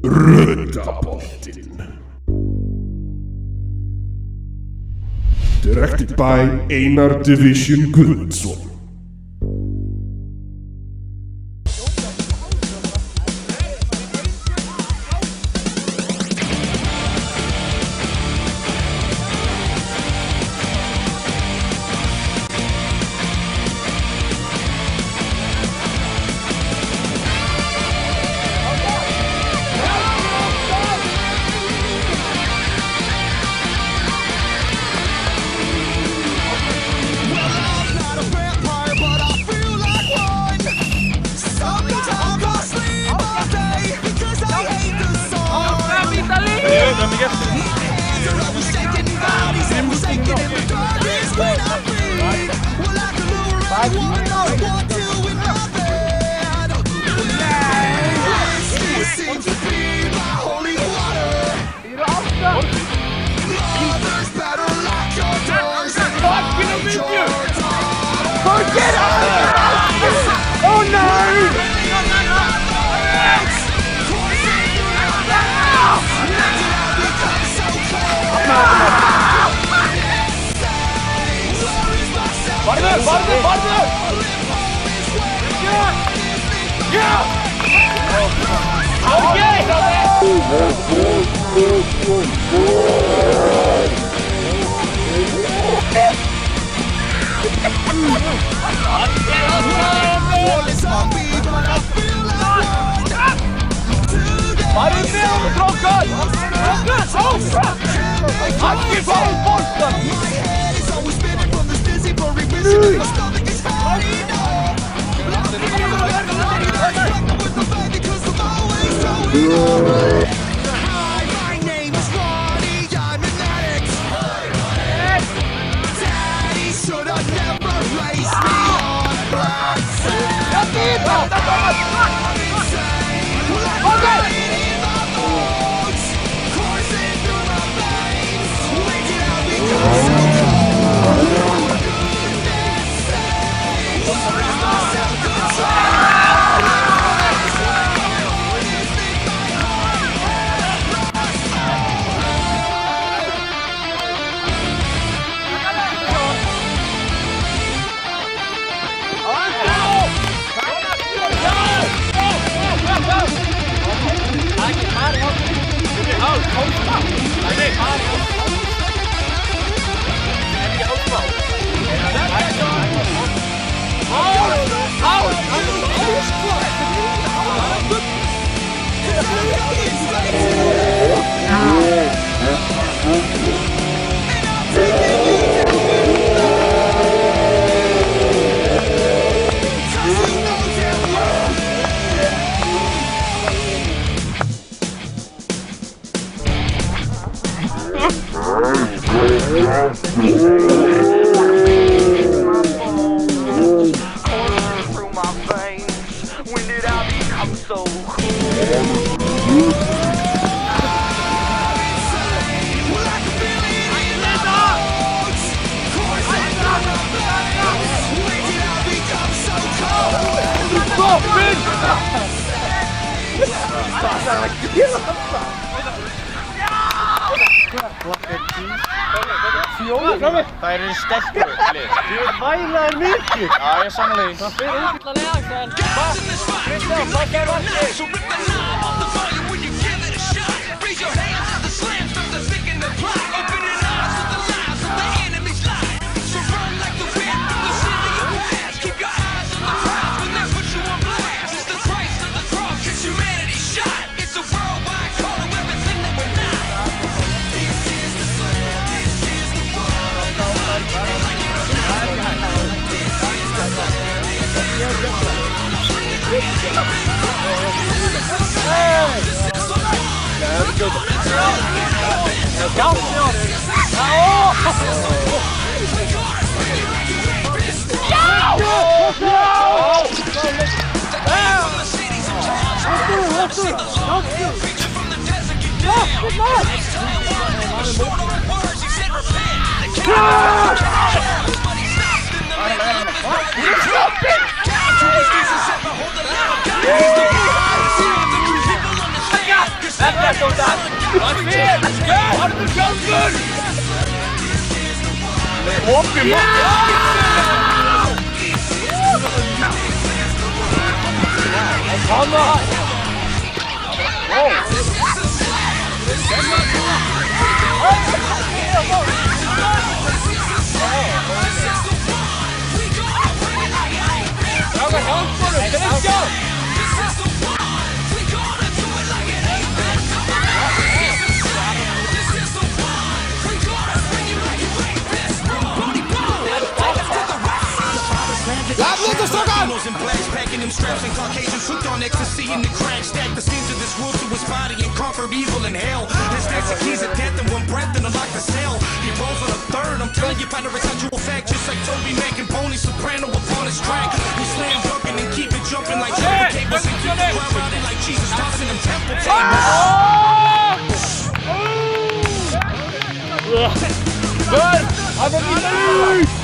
Röda boltinn. Directed by Einar Division Guðmundsson. Það eru sterkur lið. Þú veit vælaðir mikið. Já, ég er samanlega í. Það fyrir útlæðlega en Kristján, hvað gerði markið? där! Vad fel! Har du chansen? Upp i Hanna! Let's go! And blacks packing them straps and Caucasians hooked on ecstasy in the crack stack the scenes of this world to his body and conquered evil and hell. His stacks the keys of death and one breath and unlock the cell. He rolls on a third. I'm telling you about a residual fact, just like Toby making Pony Soprano upon his track. We slam dunking and keep it jumping like jumping cables and keep it riding like Jesus tossing them temple tables. Good. I'm gonna be